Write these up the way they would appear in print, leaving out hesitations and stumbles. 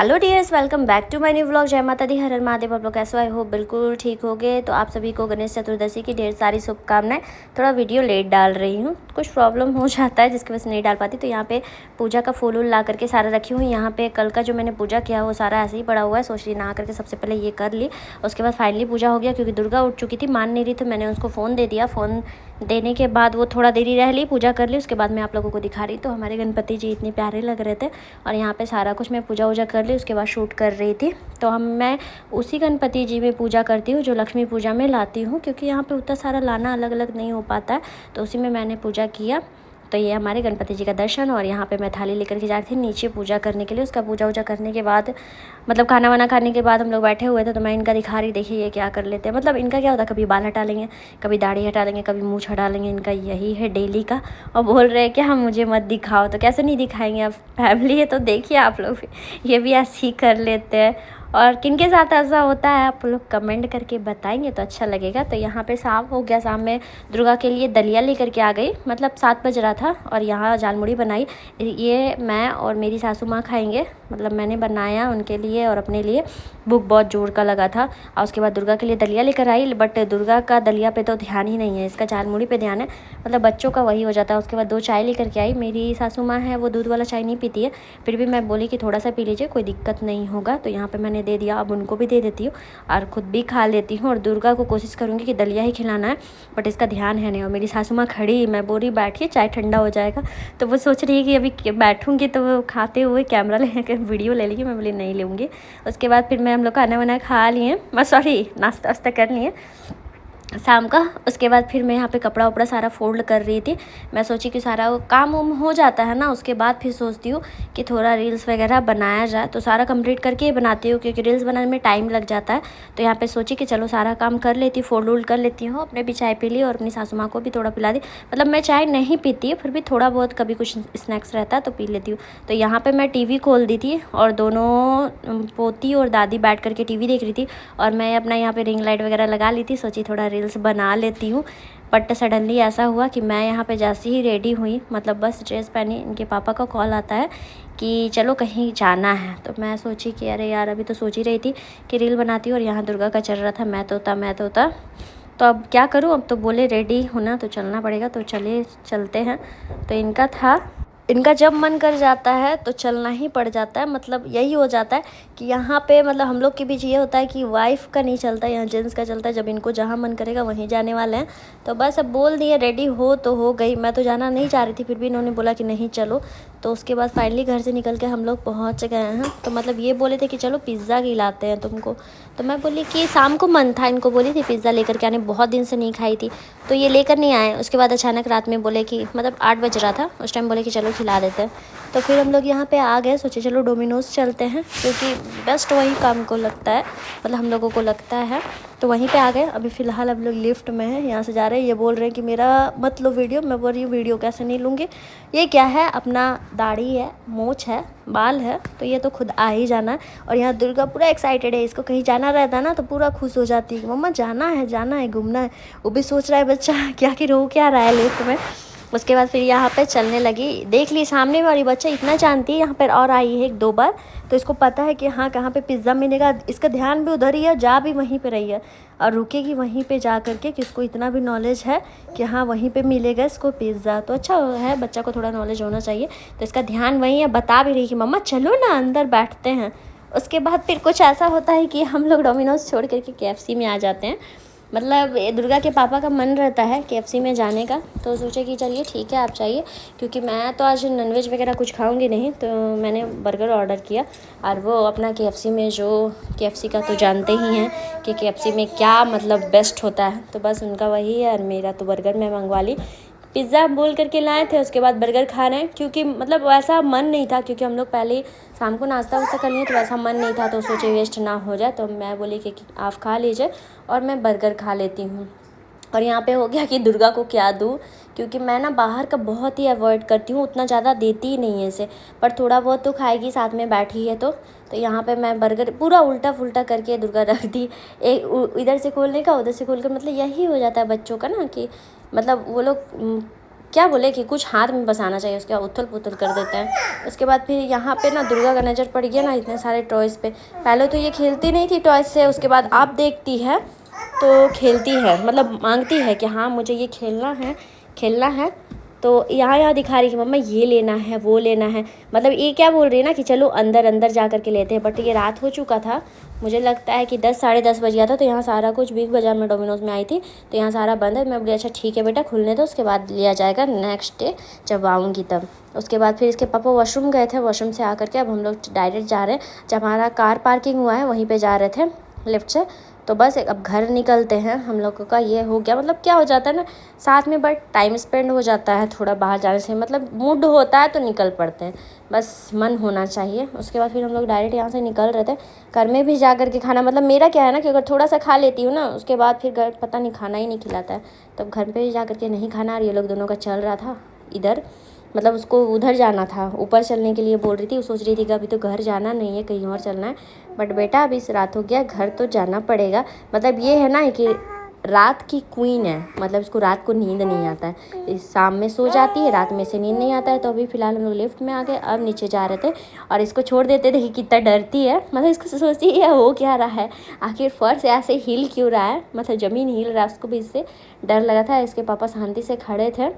Hello dears, welcome back to my new vlog. जय माता दी, हर हर महादेव। आप लोग कैसे हो? आई होप बिल्कुल ठीक हो गए। तो आप सभी को गणेश चतुर्दशी की ढेर सारी शुभकामनाएं। थोड़ा वीडियो लेट डाल रही हूँ, कुछ प्रॉब्लम हो जाता है जिसकी वजह से नहीं डाल पाती। तो यहाँ पे पूजा का फूल वूल ला करके सारा रखी हुई। यहाँ पे कल का जो मैंने पूजा किया वो सारा ऐसे ही पड़ा हुआ है। सोच रही नहा करके सबसे पहले ये कर ली, उसके बाद फाइनली पूजा हो गया। क्योंकि दुर्गा उठ चुकी थी, मान नहीं रही, तो मैंने उसको फ़ोन दे दिया। फ़ोन देने के बाद वो थोड़ा देरी रह ली, पूजा कर ली। उसके बाद मैं आप लोगों को दिखा रही। तो हमारे गणपति जी इतने प्यारे लग रहे थे और यहाँ पे सारा कुछ मैं पूजा वूजा कर ली, उसके बाद शूट कर रही थी। तो मैं उसी गणपति जी में पूजा करती हूँ जो लक्ष्मी पूजा में लाती हूँ, क्योंकि यहाँ पे उतना सारा लाना अलग अलग नहीं हो पाता है। तो उसी में मैंने पूजा किया। तो ये हमारे गणपति जी का दर्शन। और यहाँ पे मैं थाली लेकर के जा रही थी नीचे पूजा करने के लिए। उसका पूजा वूजा करने के बाद मतलब खाना वाना खाने के बाद हम लोग बैठे हुए थे। तो मैं इनका दिखा रही, देखिए ये क्या कर लेते हैं। मतलब इनका क्या होता है, कभी बाल हटा लेंगे, कभी दाढ़ी हटा लेंगे, कभी मूँछ हटा लेंगे। इनका यही है डेली का। और बोल रहे हैं कि हम मुझे मत दिखाओ। तो कैसे नहीं दिखाएंगे, अब फैमिली है तो देखिए आप लोग ये भी ऐसे ही कर लेते हैं। और किनके साथ ऐसा होता है आप लोग कमेंट करके बताएंगे तो अच्छा लगेगा। तो यहाँ पे शाम हो गया, शाम में दुर्गा के लिए दलिया लेकर के आ गई। मतलब 7 बज रहा था और यहाँ जालमुड़ी बनाई। ये मैं और मेरी सासू माँ खाएंगे। मतलब मैंने बनाया उनके लिए और अपने लिए। भूख बहुत जोर का लगा था। और उसके बाद दुर्गा के लिए दलिया लेकर आई। बट दुर्गा का दलिया पे तो ध्यान ही नहीं है, इसका जालमुड़ी पे ध्यान है। मतलब बच्चों का वही हो जाता है। उसके बाद 2 चाय लेकर के आई। मेरी सासू माँ है वो दूध वाला चाय नहीं पीती है, फिर भी मैं बोली कि थोड़ा सा पी लीजिए, कोई दिक्कत नहीं होगा। तो यहाँ पे मैंने दे दिया, अब उनको भी दे देती हूँ और ख़ुद भी खा लेती हूँ। और दुर्गा को कोशिश करूँगी कि दलिया ही खिलाना है, बट इसका ध्यान है नहीं। और मेरी सासू माँ खड़ी, मैं बोल रही बैठिए चाय ठंडा हो जाएगा। तो वो सोच रही है कि अभी बैठूँगी तो वो खाते हुए कैमरा लेकर वीडियो ले लेगी। मैं बोली नहीं लूँगी। उसके बाद फिर हम लोग खाना वाना खा लिए, नाश्ता वास्ता कर लिए शाम का। उसके बाद फिर मैं यहाँ पे कपड़ा उपड़ा सारा फोल्ड कर रही थी। मैं सोची कि सारा काम उम हो जाता है ना, उसके बाद फिर सोचती हूँ कि थोड़ा रील्स वगैरह बनाया जाए। तो सारा कंप्लीट करके ही बनाती हूँ, क्योंकि रील्स बनाने में टाइम लग जाता है। तो यहाँ पे सोची कि चलो सारा काम कर लेती हूँ, फोल्ड वोल्ड कर लेती हूँ। अपने भी चाय पी ली और अपनी सासू माँ को भी थोड़ा पिला दी। मतलब मैं चाय नहीं पीती है, फिर भी थोड़ा बहुत कभी कुछ स्नैक्स रहता है तो पी लेती हूँ। तो यहाँ पर मैं TV खोल दी थी और दोनों पोती और दादी बैठ करके TV देख रही थी। और मैं अपना यहाँ पे रिंग लाइट वगैरह लगा ली थी, सोची थोड़ा रील्स बना लेती हूँ। बट सडनली ऐसा हुआ कि मैं यहाँ पे जैसे ही रेडी हुई, मतलब बस ड्रेस पहनी, इनके पापा का कॉल आता है कि चलो कहीं जाना है। तो मैं सोची कि अरे यार, अभी तो सोच ही रही थी कि रील बनाती हूँ और यहाँ दुर्गा का चल रहा था मैं तो तो अब क्या करूँ। अब तो बोले रेडी होना तो चलना पड़ेगा, तो चलते हैं। तो इनका जब मन कर जाता है तो चलना ही पड़ जाता है। मतलब यही हो जाता है कि यहाँ पे मतलब हम लोग के बीच ये होता है कि वाइफ का नहीं चलता, यहाँ जेंट्स का चलता है। जब इनको जहाँ मन करेगा वहीं जाने वाले हैं। तो बस अब बोल दिए रेडी हो तो हो गई। मैं तो जाना नहीं चाह रही थी, फिर भी इन्होंने बोला कि नहीं चलो। तो उसके बाद फाइनली घर से निकल के हम लोग पहुँच गए हैं। तो मतलब ये बोले थे कि चलो पिज़्ज़ा खिलाते हैं तुमको। तो मैं बोली कि शाम को मन था, इनको बोली थी पिज़्ज़ा लेकर के आने, बहुत दिन से नहीं खाई थी। तो ये लेकर नहीं आए। उसके बाद अचानक रात में बोले कि मतलब 8 बज रहा था उस टाइम, बोले कि चलो खिला देते हैं। तो फिर हम लोग यहाँ पे आ गए, सोचे चलो डोमिनोज़ चलते हैं, क्योंकि बेस्ट वही काम को लगता है, मतलब हम लोगों को लगता है। तो वहीं पे आ गए। अभी फ़िलहाल हम लोग लिफ्ट में हैं, यहाँ से जा रहे हैं। ये बोल रहे हैं कि मेरा मत लो वीडियो। मैं बोल रही हूँ वीडियो कैसे नहीं लूँगी, ये क्या है, अपना दाढ़ी है, मूँछ है, बाल है, तो ये तो खुद आ ही जाना है। और यहाँ दुर्गा पूरा एक्साइटेड है, इसको कहीं जाना रहता है ना तो पूरा खुश हो जाती है कि मम्मा जाना है घूमना है। वो भी सोच रहा है बच्चा क्या कि रो क्या रहा है लिफ्ट में। उसके बाद फिर यहाँ पे चलने लगी। देख ली सामने वाली बच्चा इतना जानती है, यहाँ पर और आई है 1-2 बार। तो इसको पता है कि हाँ कहाँ पे पिज़्ज़ा मिलेगा। इसका ध्यान भी उधर ही है, जा भी वहीं पे रही है और रुकेगी वहीं पे जा करके, कि इसको इतना भी नॉलेज है कि हाँ वहीं पे मिलेगा इसको पिज़्ज़ा। तो अच्छा है, बच्चा को थोड़ा नॉलेज होना चाहिए। तो इसका ध्यान वहीं है, बता भी रही कि मम्मा चलो ना अंदर बैठते हैं। उसके बाद फिर कुछ ऐसा होता है कि हम लोग डोमिनोज़ छोड़ करके KFC में आ जाते हैं। मतलब दुर्गा के पापा का मन रहता है KFC में जाने का। तो सोचे कि चलिए ठीक है आप चाहिए, क्योंकि मैं तो आज नॉनवेज वगैरह कुछ खाऊंगी नहीं। तो मैंने बर्गर ऑर्डर किया और वो अपना KFC में, जो KFC का तो जानते ही हैं कि KFC में क्या मतलब बेस्ट होता है। तो बस उनका वही है और मेरा तो बर्गर मैं मंगवा ली। पिज़्ज़ा बोल करके लाए थे, उसके बाद बर्गर खा रहे हैं, क्योंकि मतलब वैसा मन नहीं था, क्योंकि हम लोग पहले ही शाम को नाश्ता वास्ता कर लिए तो वैसा मन नहीं था। तो सोचे वेस्ट ना हो जाए, तो मैं बोली कि आप खा लीजिए और मैं बर्गर खा लेती हूँ। और यहाँ पे हो गया कि दुर्गा को क्या दूँ, क्योंकि मैं ना बाहर का बहुत ही अवॉइड करती हूँ, उतना ज़्यादा देती ही नहीं है इसे। पर थोड़ा बहुत तो खाएगी, साथ में बैठी है तो यहाँ पे मैं बर्गर पूरा उल्टा फुल्टा करके दुर्गा रख दी। इधर से खोलने का उधर से खोल कर, मतलब यही हो जाता है बच्चों का ना, कि मतलब वो लोग क्या बोले कि कुछ हाथ में बसाना चाहिए, उसके बाद उथल पुथल कर देते हैं। उसके बाद फिर यहाँ पे ना दुर्गा का नज़र पड़ गया ना इतने सारे टॉयज़ पे। पहले तो ये खेलती नहीं थी टॉयज़ से, उसके बाद अब देखती है तो खेलती है, मतलब मांगती है कि हाँ मुझे ये खेलना है। तो यहाँ दिखा रही कि मम्मा ये लेना है वो लेना है, मतलब ये क्या बोल रही है ना कि चलो अंदर जा कर के लेते हैं। बट ये रात हो चुका था, मुझे लगता है कि 10 साढ़े 10 बज गया था। तो यहाँ सारा कुछ बिग बाज़ार में डोमिनोज़ में आई थी तो यहाँ सारा बंद है। मैं बोली अच्छा ठीक है बेटा खुलने दो, उसके बाद लिया जाएगा नेक्स्ट डे जब आऊँगी तब। उसके बाद फिर इसके पापा वॉशरूम गए थे, वॉशरूम से आकर के अब हम लोग डायरेक्ट जा रहे हैं जब हमारा कार पार्किंग हुआ है वहीं पर जा रहे थे लिफ्ट से। तो बस अब घर निकलते हैं। हम लोगों का ये हो गया, मतलब क्या हो जाता है ना साथ में, बट टाइम स्पेंड हो जाता है थोड़ा बाहर जाने से, मतलब मूड होता है तो निकल पड़ते हैं, बस मन होना चाहिए। उसके बाद फिर हम लोग डायरेक्ट यहाँ से निकल रहे थे। घर में भी जा कर के खाना, मतलब मेरा क्या है ना कि अगर थोड़ा सा खा लेती हूँ ना उसके बाद फिर घर पता नहीं खाना ही नहीं खिलाता है, तब घर पर ही जा कर के नहीं खाना। और ये लोग दोनों का चल रहा था इधर, मतलब उसको उधर जाना था, ऊपर चलने के लिए बोल रही थी। वो सोच रही थी कि अभी तो घर जाना नहीं है, कहीं और चलना है। बट बेटा अभी इस रात हो गया, घर तो जाना पड़ेगा। मतलब ये है ना कि रात की क्वीन है, मतलब इसको रात को नींद नहीं आता है, इस शाम में सो जाती है, रात में से नींद नहीं आता है। तो अभी फ़िलहाल हम लोग लिफ्ट में आ गए, अब नीचे जा रहे थे और इसको छोड़ देते थे कि कितना डरती है, मतलब इसको सोचती है हो क्या रहा है, आखिर फर्श ऐसे हिल क्यों रहा है, मतलब ज़मीन हिल रहा है, उसको भी इससे डर लगा था। इसके पापा शांति से खड़े थे,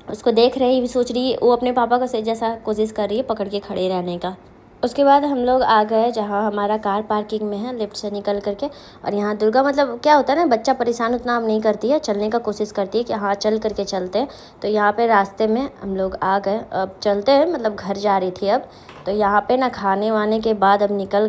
उसको देख रही भी, सोच रही वो अपने पापा का जैसा कोशिश कर रही है पकड़ के खड़े रहने का। उसके बाद हम लोग आ गए जहाँ हमारा कार पार्किंग में है, लिफ्ट से निकल करके। और यहाँ दुर्गा, मतलब क्या होता है ना बच्चा परेशान उतना अब नहीं करती है, चलने का कोशिश करती है कि हाँ चल करके चलते हैं। तो यहाँ पे रास्ते में हम लोग आ गए, अब चलते हैं, मतलब घर जा रही थी अब। तो यहाँ पे ना खाने वाने के बाद अब निकल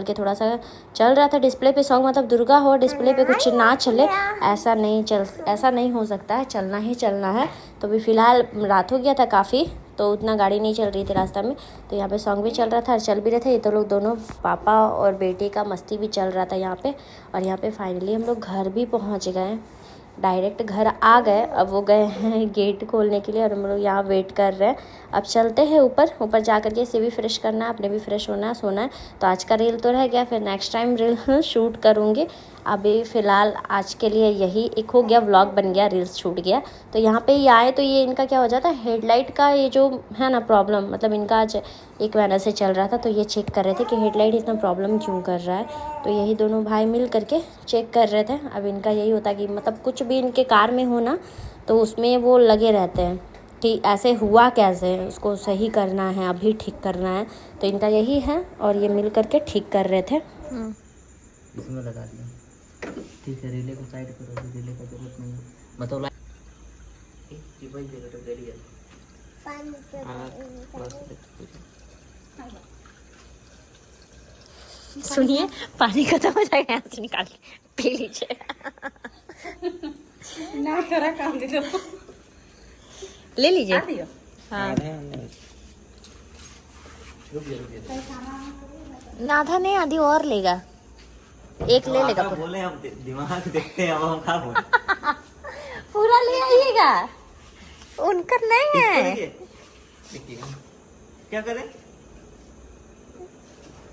के थोड़ा सा चल रहा था डिस्प्ले पे सॉन्ग, मतलब दुर्गा हो डिस्प्ले पे कुछ ना चले ऐसा नहीं हो सकता है, चलना ही चलना है। तो अभी फ़िलहाल रात हो गया था काफ़ी, तो उतना गाड़ी नहीं चल रही थी रास्ता में, तो यहाँ पे सॉन्ग भी चल रहा था और चल भी रहे थे। ये तो लोग दोनों पापा और बेटे का मस्ती भी चल रहा था यहाँ पे। और यहाँ पे फाइनली हम लोग घर भी पहुँच गए, डायरेक्ट घर आ गए। अब वो गए हैं गेट खोलने के लिए और हम लोग यहाँ वेट कर रहे हैं। अब चलते हैं ऊपर जा कर के इसे भी फ्रेश करना है, अपने भी फ्रेश होना है, सोना है। तो आज का रील तो रह गया, फिर नेक्स्ट टाइम रील शूट करूँगी। अभी फ़िलहाल आज के लिए यही एक हो गया, व्लॉग बन गया, रील्स छूट गया। तो यहाँ पे ये आए तो ये इनका क्या हो जाता है, हेडलाइट का ये जो है ना प्रॉब्लम, मतलब इनका आज एक महीने से चल रहा था, तो ये चेक कर रहे थे कि हेडलाइट इतना प्रॉब्लम क्यों कर रहा है। तो यही दोनों भाई मिल करके चेक कर रहे थे। अब इनका यही होता है कि मतलब कुछ भी इनके कार में हो ना तो उसमें वो लगे रहते हैं कि ऐसे हुआ कैसे, उसको सही करना है, अभी ठीक करना है। तो इनका यही है और ये मिल करके ठीक कर रहे थे। इसमें लगा दिया, ठीक है। रिले को साइड करो, रिले का जरूरत नहीं है, मतलब सुनिए पानी खत्म हो जाएगा, यहाँ से निकाल के पी लीजिए। ना तेरा काम दे दो, ले लीजिए। हाँ आधा नहीं, आधी और लेगा, एक ले लेगा। बोले हम दिमाग देखते हैं, अब हम खा पूरा ले आइएगा, उनका नहीं है। क्या करें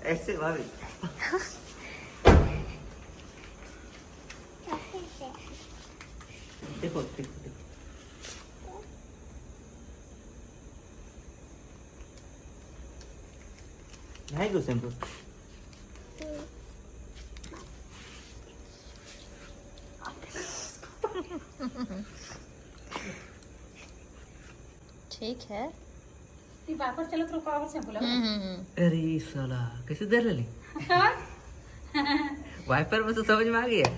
ऐसे भाभी, देखो है क्यों शैम्पू। ठीक है, वापस चलो तो वापस शैम्पू लगा। अरे साला कैसे देर ले ली वाइपर में तो समझ में आ गया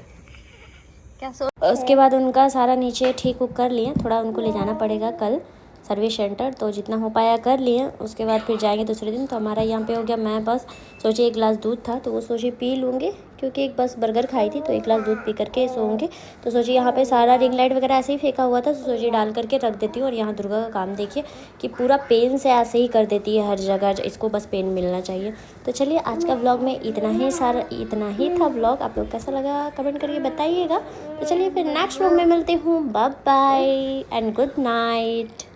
क्या उसके बाद उनका सारा नीचे ठीक कर लिए, थोड़ा उनको ले जाना पड़ेगा कल सर्विस सेंटर, तो जितना हो पाया कर लिए। उसके बाद फिर जाएंगे दूसरे दिन। तो हमारा यहाँ पे हो गया, मैं बस सोची एक गिलास दूध था तो वो सोची पी लूँगी, क्योंकि एक बस बर्गर खाई थी तो एक गिलास दूध पी करके सोऊंगी। तो सोची यहाँ पे सारा रिंग लाइट वगैरह ऐसे ही फेंका हुआ था, तो सोची डाल करके रख देती हूँ। और यहाँ दुर्गा का काम देखिए कि पूरा पेन से ऐसे ही कर देती है हर जगह, इसको बस पेन मिलना चाहिए। तो चलिए आज का व्लॉग में इतना ही था व्लॉग। आप लोग कैसा लगा कमेंट करके बताइएगा। तो चलिए फिर नेक्स्ट व्लॉग में मिलती हूँ, bye bye and good night.